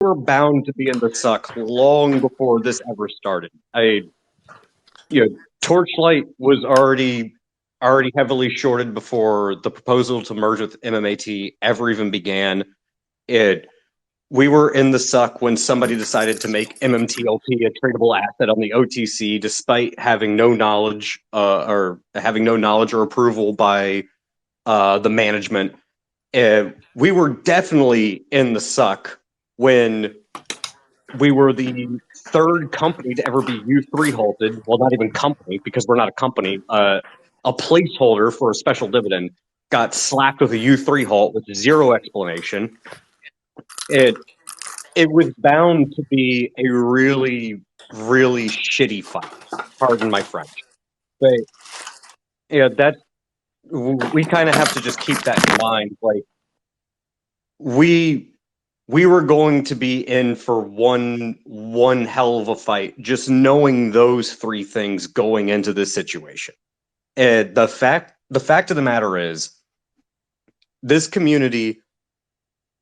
were bound to be in the suck long before this ever started. Torchlight was already heavily shorted before the proposal to merge with MMAT ever even began. It We were in the suck when somebody decided to make MMTLP a tradable asset on the OTC, despite having no knowledge or approval by the management. We were definitely in the suck when we were the third company to ever be U3 halted. Well, not even company, because we're not a company. A placeholder for a special dividend got slapped with a U3 halt with zero explanation. It it was bound to be a really, really shitty fight. Pardon my French. But yeah, we kind of have to just keep that in mind. Like we we were going to be in for one hell of a fight, just knowing those three things going into this situation. And the fact of the matter is, this community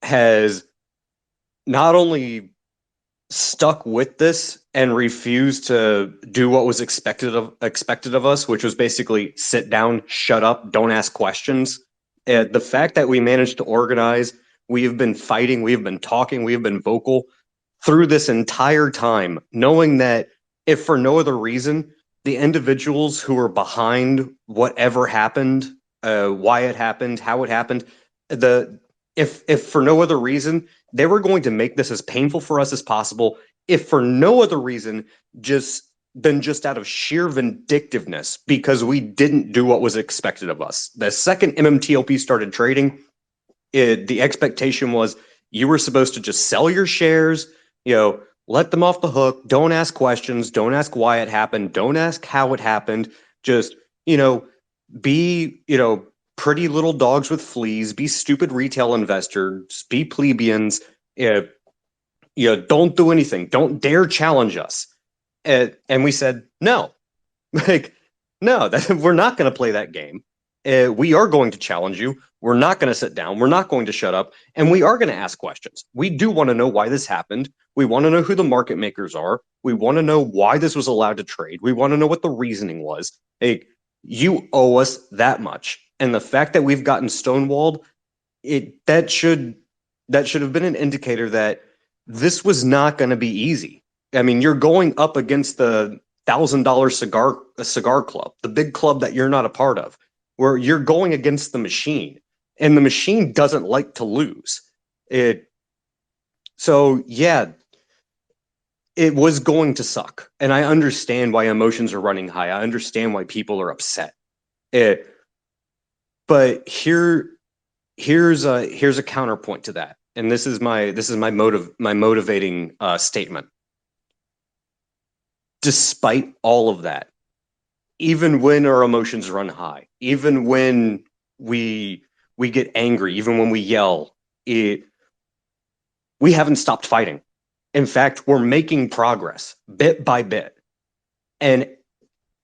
has not only stuck with this and refused to do what was expected of us, which was basically sit down, shut up, don't ask questions. The fact that we managed to organize, we have been fighting, we have been talking, we have been vocal through this entire time, knowing that if for no other reason, the individuals who were behind whatever happened, why it happened, how it happened, the if for no other reason, they were going to make this as painful for us as possible, if for no other reason, just out of sheer vindictiveness, because we didn't do what was expected of us. The second MMTLP started trading, the expectation was you were supposed to just sell your shares, let them off the hook, don't ask questions, don't ask why it happened, don't ask how it happened, just, be, pretty little dogs with fleas, be stupid retail investors, be plebeians, uh, don't do anything, don't dare challenge us. And we said, no, like, no, we're not going to play that game. We are going to challenge you. We're not going to sit down. We're not going to shut up. And we are going to ask questions. We do want to know why this happened. We want to know who the market makers are. We want to know why this was allowed to trade. We want to know what the reasoning was. Hey, you owe us that much. And the fact that we've gotten stonewalled, that should have been an indicator that this was not going to be easy. I mean, you're going up against the $1,000 cigar club, the big club that you're not a part of, where you're going against the machine, and the machine doesn't like to lose. So yeah, it was going to suck, and I understand why emotions are running high. I understand why people are upset. It, but here's a counterpoint to that, and this is my motivating statement. Despite all of that, even when our emotions run high, even when we we get angry, even when we yell, we haven't stopped fighting. In fact, we're making progress bit by bit. And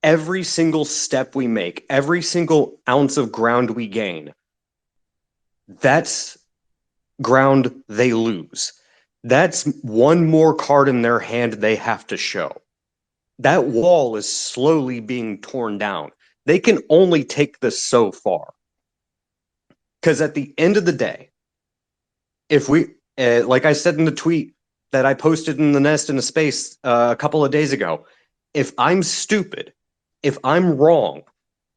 every single step we make, every single ounce of ground we gain, that's ground they lose. That's one more card in their hand they have to show. That wall is slowly being torn down. They can only take this so far. Because at the end of the day, if we, like I said in the tweet that I posted in the Nest in a space a couple of days ago, if I'm stupid, if I'm wrong,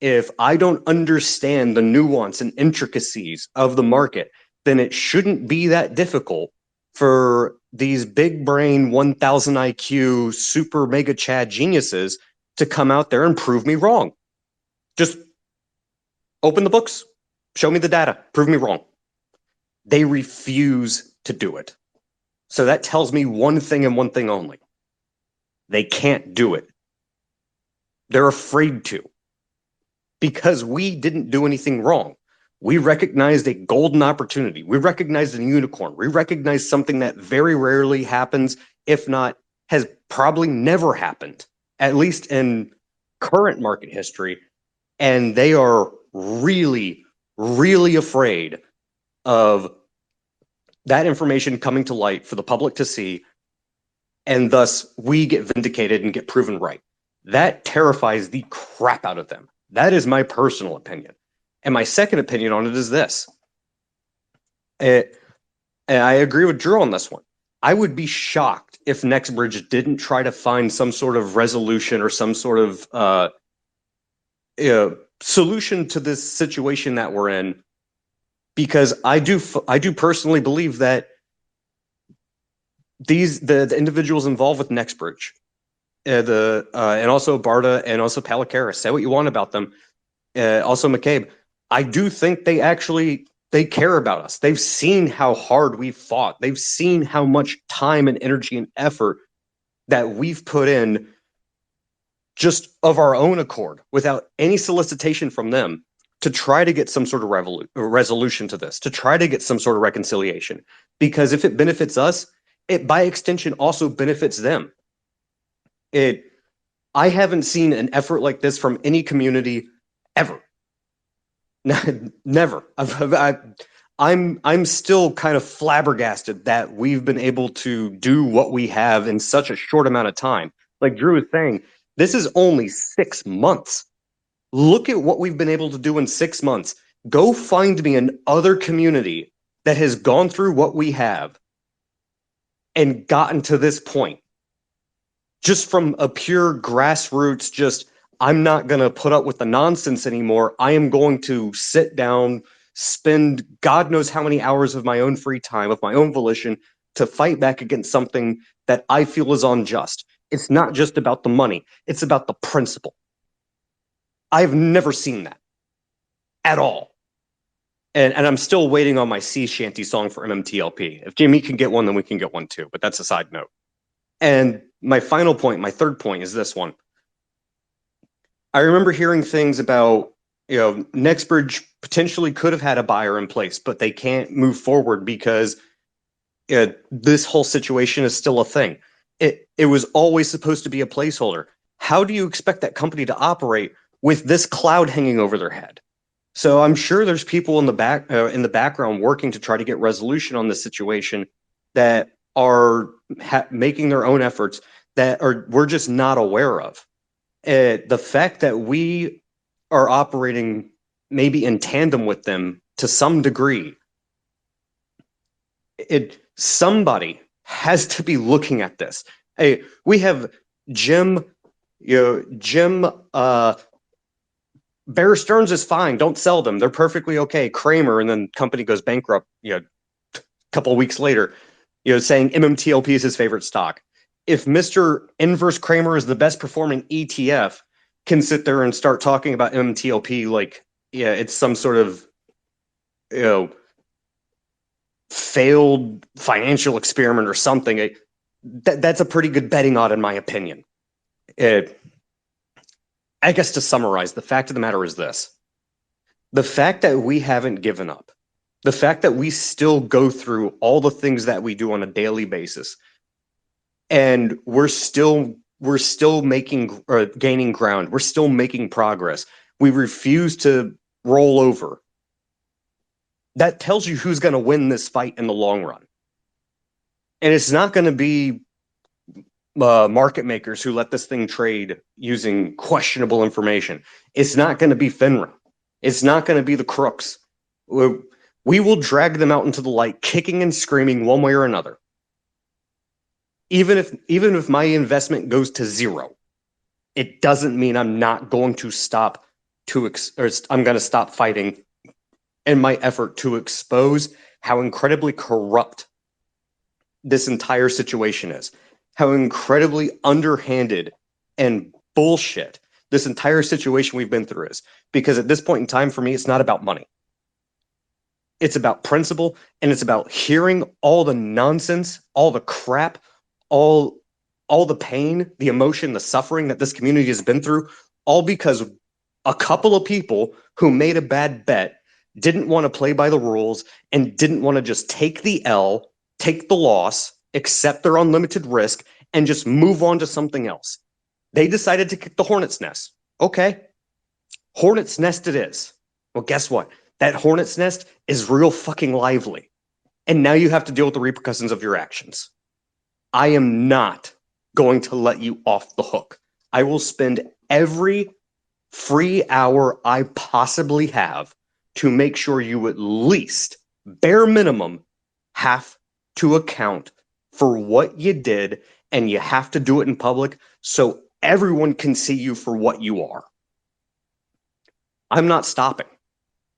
if I don't understand the nuance and intricacies of the market, then it shouldn't be that difficult for these big brain 1000 IQ super mega Chad geniuses to come out there and prove me wrong. Just open the books, show me the data, prove me wrong. They refuse to do it. So that tells me one thing and one thing only. They can't do it. They're afraid to, because we didn't do anything wrong. We recognized a golden opportunity. We recognized a unicorn. We recognized something that very rarely happens, if not has probably never happened, at least in current market history. And they are really, really afraid of that information coming to light for the public to see, and thus we get vindicated and get proven right. That terrifies the crap out of them. That is my personal opinion. And my second opinion on it is this. And I agree with Drew on this one. I would be shocked if NextBridge didn't try to find some sort of resolution or some sort of solution to this situation that we're in, because I do personally believe that the individuals involved with NextBridge, and also Barta and also Palicaris, say what you want about them, also McCabe, I do think they care about us. They've seen how hard we've fought. They've seen how much time and energy and effort that we've put in just of our own accord, without any solicitation from them, to try to get some sort of resolution to this, to try to get some sort of reconciliation. Because if it benefits us, it by extension also benefits them. I haven't seen an effort like this from any community ever. Never. I'm still kind of flabbergasted that we've been able to do what we have in such a short amount of time. Like Drew is saying, this is only 6 months. Look at what we've been able to do in 6 months. Go find me another community that has gone through what we have and gotten to this point. Just from a pure grassroots, just, I'm not going to put up with the nonsense anymore. I am going to sit down, spend God knows how many hours of my own free time, of my own volition, to fight back against something that I feel is unjust. It's not just about the money. It's about the principle. I've never seen that at all. And I'm still waiting on my sea shanty song for MMTLP. If Jamie can get one, then we can get one too. But that's a side note. And my final point, my third point, is this one. I remember hearing things about, NextBridge potentially could have had a buyer in place, but they can't move forward because this whole situation is still a thing. It was always supposed to be a placeholder. How do you expect that company to operate with this cloud hanging over their head? So I'm sure there's people in the background working to try to get resolution on this situation that are making their own efforts that we're just not aware of. The fact that we are operating maybe in tandem with them to some degree, somebody has to be looking at this. Hey, we have Jim, Bear Stearns is fine. Don't sell them. They're perfectly okay. Kramer, and then company goes bankrupt, a couple of weeks later, saying MMTLP is his favorite stock. If Mr. Inverse Kramer is the best performing ETF, can sit there and start talking about MMTLP like, it's some sort of, failed financial experiment or something, that's a pretty good betting odd in my opinion. I guess to summarize, the fact of the matter is this. The fact that we haven't given up, the fact that we still go through all the things that we do on a daily basis, and we're still gaining ground. We're still making progress. We refuse to roll over. That tells you who's going to win this fight in the long run. And it's not going to be market makers who let this thing trade using questionable information. It's not going to be FINRA. It's not going to be the crooks. We will drag them out into the light, kicking and screaming one way or another. Even if my investment goes to zero, it doesn't mean I'm not going to stop I'm going to stop fighting in my effort to expose how incredibly corrupt this entire situation is, how incredibly underhanded and bullshit this entire situation we've been through is. Because at this point in time, for me, it's not about money. It's about principle, and it's about hearing all the nonsense, all the crap, all the pain, the emotion, the suffering that this community has been through, all because a couple of people who made a bad bet didn't want to play by the rules and didn't want to just take the L, take the loss, accept their unlimited risk, and just move on to something else. They decided to kick the hornet's nest. Okay, hornet's nest it is. Well, guess what? That hornet's nest is real fucking lively. And now you have to deal with the repercussions of your actions. I am not going to let you off the hook. I will spend every free hour I possibly have to make sure you at least, bare minimum, have to account for what you did, and you have to do it in public so everyone can see you for what you are. I'm not stopping.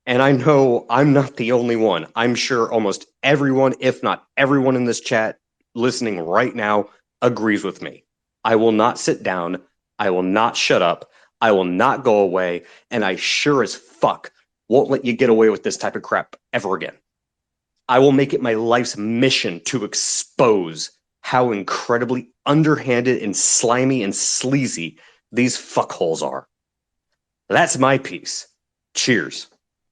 And I know I'm not the only one. I'm sure almost everyone, if not everyone in this chat listening right now, agrees with me. I will not sit down. I will not shut up. I will not go away. And I sure as fuck won't let you get away with this type of crap ever again. I will make it my life's mission to expose how incredibly underhanded and slimy and sleazy these fuckholes are. That's my piece. Cheers.